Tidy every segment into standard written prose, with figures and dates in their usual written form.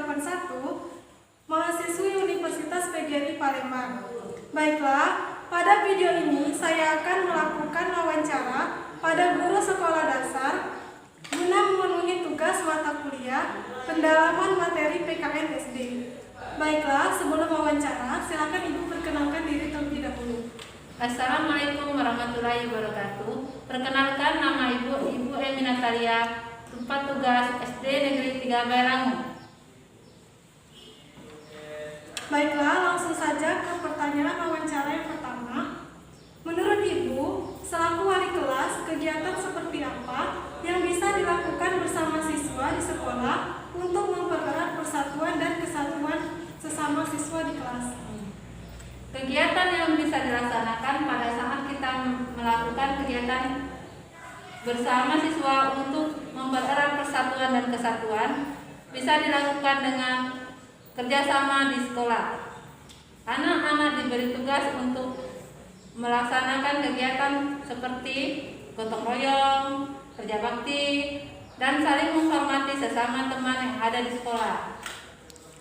81, mahasiswi Universitas PGRI Palembang. Baiklah, pada video ini saya akan melakukan wawancara pada guru sekolah dasar guna memenuhi tugas mata kuliah pendalaman materi PKN SD. Baiklah, sebelum wawancara, silakan Ibu perkenalkan diri terlebih dahulu. Assalamualaikum warahmatullahi wabarakatuh. Perkenalkan, nama Ibu Emi Natalia, tempat tugas SD Negeri 3 Bairangu. Baiklah, langsung saja ke pertanyaan wawancara yang pertama. Menurut Ibu, selaku wali kelas, kegiatan seperti apa yang bisa dilakukan bersama siswa di sekolah untuk mempererat persatuan dan kesatuan sesama siswa di kelas? Kegiatan yang bisa dilaksanakan pada saat kita melakukan kegiatan bersama siswa untuk mempererat persatuan dan kesatuan bisa dilakukan dengan kerjasama di sekolah. Anak-anak diberi tugas untuk melaksanakan kegiatan seperti gotong royong, kerja bakti, dan saling menghormati sesama teman yang ada di sekolah.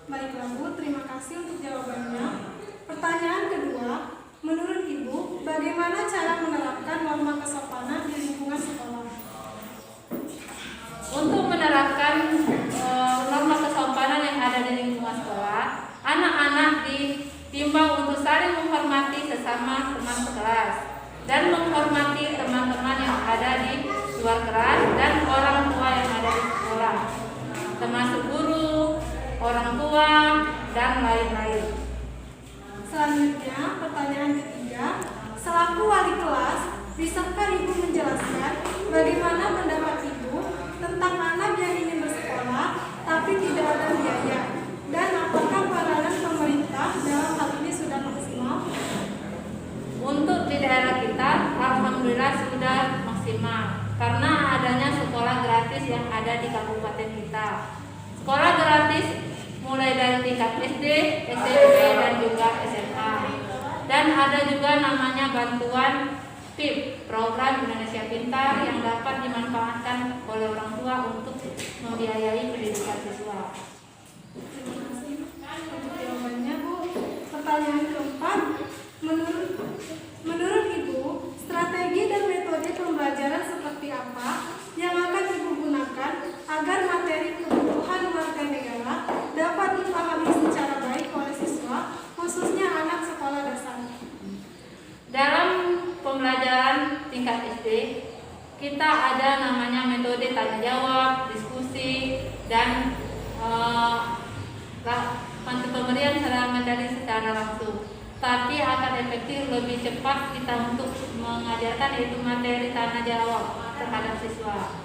Baiklah Bu, terima kasih untuk jawabannya. Pertanyaan kedua, menurut Ibu, bagaimana cara menerapkan norma kesopanan di lingkungan sekolah? Untuk menerapkan norma kesopanan yang ada di lingkungan sekolah, anak-anak diimbau untuk saling menghormati sesama teman sekelas dan menghormati teman-teman yang ada di luar kelas dan orang tua yang ada di sekolah, termasuk guru, orang tua, dan lain-lain. Selanjutnya, pertanyaan ketiga, selaku wali kelas, bisakah Ibu menjelaskan bagaimana pendapat Ibu tentang anak yang ingin bersekolah tapi tidak ada biaya, dan apakah peranan pemerintah dalam hal ini sudah maksimal? Untuk di daerah kita, alhamdulillah sudah maksimal karena adanya sekolah gratis yang ada di kabupaten kita. Sekolah gratis mulai dari tingkat SD, SMP, dan juga SMA. Dan ada juga namanya bantuan PIP, Program Indonesia Pintar, yang dapat dimanfaatkan oleh orang tua untuk membiayai pendidikan siswa. Terima kasih untuk jawabannya Bu. Pertanyaan keempat, menurut Ibu, strategi dan metode pembelajaran seperti apa yang akan Ibu gunakan agar materi kebutuhan warga negara dapat dipahami secara baik oleh siswa, khususnya anak sekolah dasar? Dalam pembelajaran tingkat SD, kita ada namanya metode tanya jawab, diskusi, dan pemberian materi secara langsung. Tapi akan efektif lebih cepat kita untuk mengajarkan itu materi tanya jawab terhadap siswa.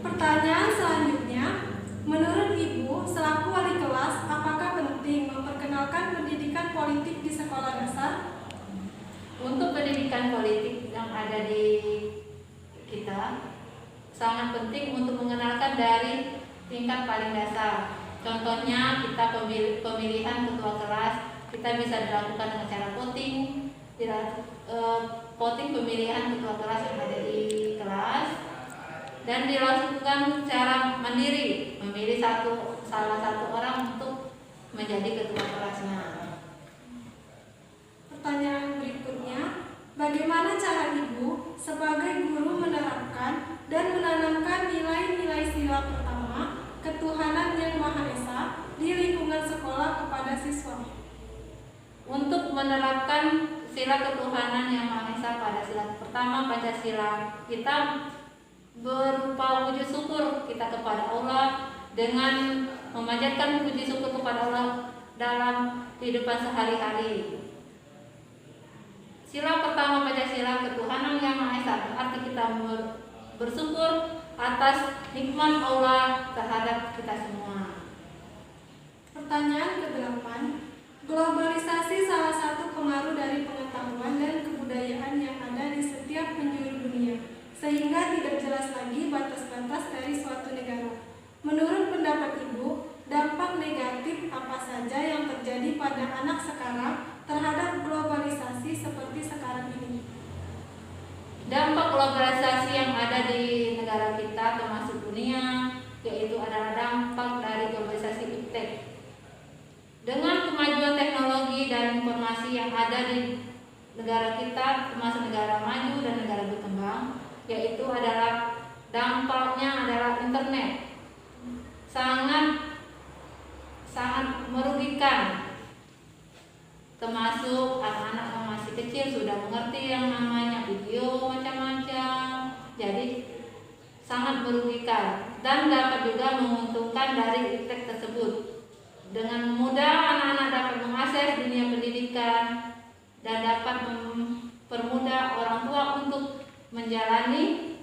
Pertanyaan selanjutnya, menurut Ibu, selaku wali kelas, apakah penting memperkenalkan pendidikan politik di sekolah dasar? Untuk pendidikan politik yang ada di kita, sangat penting untuk mengenalkan dari tingkat paling dasar. Contohnya kita pemilihan ketua kelas, kita bisa dilakukan dengan cara voting, voting pemilihan ketua kelas yang ada di kelas, dan dilakukan secara mandiri, memilih salah satu orang untuk menjadi ketua kelasnya. Pertanyaan berikutnya, bagaimana cara Ibu sebagai guru menerapkan dan menanamkan nilai-nilai sila pertama, ketuhanan yang Maha Esa di lingkungan sekolah kepada siswa? Untuk menerapkan sila ketuhanan yang Maha Esa pada sila pertama Pancasila, kita berupa wujud syukur kita kepada Allah dengan memanjatkan puji syukur kepada Allah dalam kehidupan sehari-hari. Sila pertama Pancasila, ketuhanan yang Maha Esa, berarti kita bersyukur atas nikmat Allah terhadap kita semua. Pertanyaan ke-8, globalisasi salah satu pengaruh dari pengetahuan dan kebudayaan yang ada di setiap penjuru dunia, sehingga tidak jelas lagi batas-batas dari suatu negara. Menurut pendapat Ibu, dampak negatif apa saja yang terjadi pada anak sekarang terhadap globalisasi seperti sekarang ini? Dampak globalisasi yang ada di negara kita termasuk dunia, yaitu adalah dampak yang ada di negara kita, termasuk negara maju dan negara berkembang, yaitu adalah dampaknya adalah internet sangat merugikan, termasuk anak-anak yang masih kecil sudah mengerti yang namanya video macam-macam, jadi sangat merugikan dan dapat juga menguntungkan dari iptek tersebut. Dengan mudah anak-anak dapat mengakses dunia pendidikan dan dapat mempermudah orang tua untuk menjalani,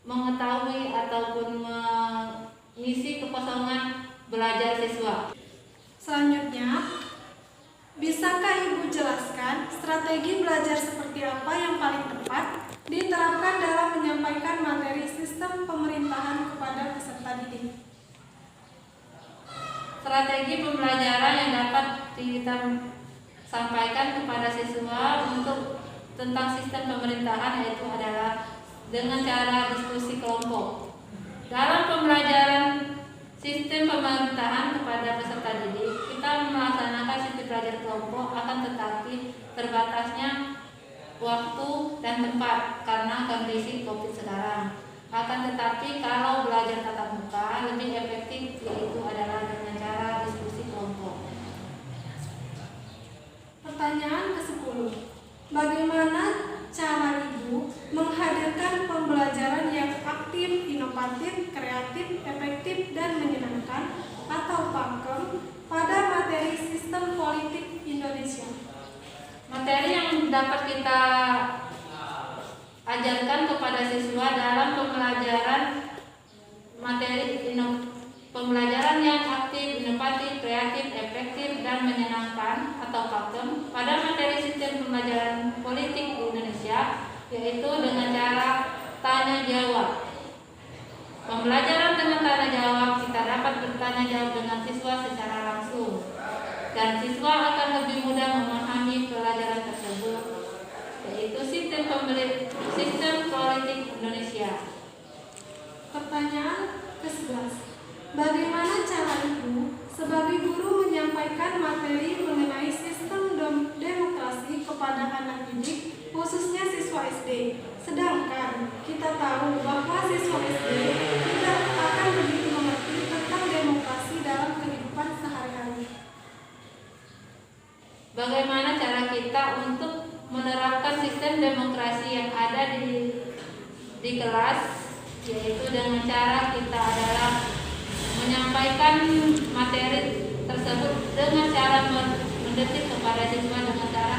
mengetahui ataupun mengisi kekosongan belajar siswa. Selanjutnya, bisakah Ibu jelaskan strategi belajar seperti apa yang paling tepat diterapkan dalam menyampaikan materi sistem pemerintahan kepada peserta didik? Strategi pembelajaran yang dapat kita sampaikan kepada siswa untuk tentang sistem pemerintahan yaitu adalah dengan cara diskusi kelompok. Dalam pembelajaran sistem pemerintahan kepada peserta didik, kita melaksanakan sistem belajar kelompok, akan tetapi terbatasnya waktu dan tempat karena kondisi COVID sekarang. Akan tetapi kalau belajar tatap muka lebih efektif, yaitu adalah dengan cara diskusi kelompok. Pertanyaan ke-10. Bagaimana cara Ibu menghadirkan pembelajaran yang aktif, inovatif, kreatif, efektif, dan menyenangkan atau pakem pada materi sistem politik Indonesia? Materi yang dapat kita ajarkan kepada siswa dalam pembelajaran pembelajaran yang aktif, inovatif, kreatif, efektif, dan menyenangkan atau pakem pada materi sistem pembelajaran politik di Indonesia, yaitu dengan cara tanya jawab. Pembelajaran dengan tanya jawab, kita dapat bertanya jawab dengan siswa secara langsung, dan siswa akan lebih mudah memahami pelajaran tersebut, yaitu sistem politik Indonesia. Pertanyaan ke-11. Bagaimana cara Ibu sebagai guru menyampaikan materi mengenai sistem demokrasi kepada anak didik, khususnya siswa SD? Sedangkan kita tahu bahwa siswa SD tidak akan begitu mengerti tentang demokrasi dalam kehidupan sehari-hari. Bagaimana cara kita untuk menerapkan sistem demokrasi yang ada di kelas, yaitu dengan cara kita adalah menyampaikan materi tersebut dengan cara mendetik kepada siswa dengan cara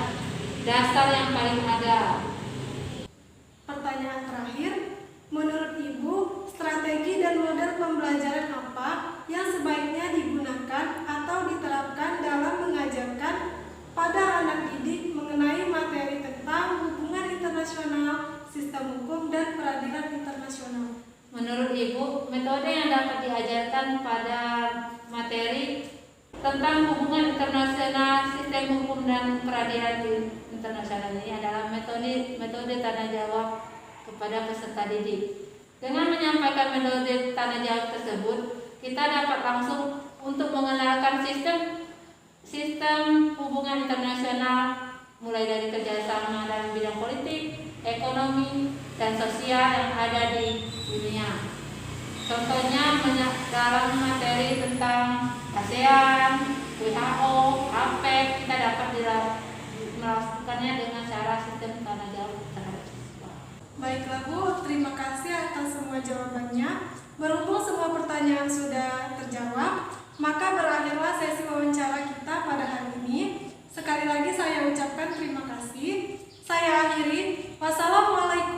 dasar yang paling ada. Pertanyaan terakhir, menurut Ibu, strategi dan model pembelajaran apa yang sebaiknya digunakan atau diterapkan dalam mengajarkan pada anak didik mengenai materi tentang hubungan internasional, sistem hukum, dan peradilan internasional? Menurut Ibu, metode yang dapat diajarkan pada materi tentang hubungan internasional, sistem hukum, dan peradilan internasional ini adalah metode tanya jawab kepada peserta didik. Dengan menyampaikan metode tanya jawab tersebut, kita dapat langsung untuk mengenalkan sistem hubungan internasional, mulai dari kerjasama dalam bidang politik, ekonomi, dan sosial yang ada di dunia. Contohnya dalam materi tentang ASEAN, WHO, APEC, kita dapat melakukannya dengan cara sistem tanya jawab terhadap siswa. Baiklah Bu, terima kasih atas semua jawabannya. Berhubung semua pertanyaan sudah terjawab, maka berakhirlah sesi wawancara kita pada hari ini. Sekali lagi saya ucapkan terima kasih. Saya akhiri. Wassalamualaikum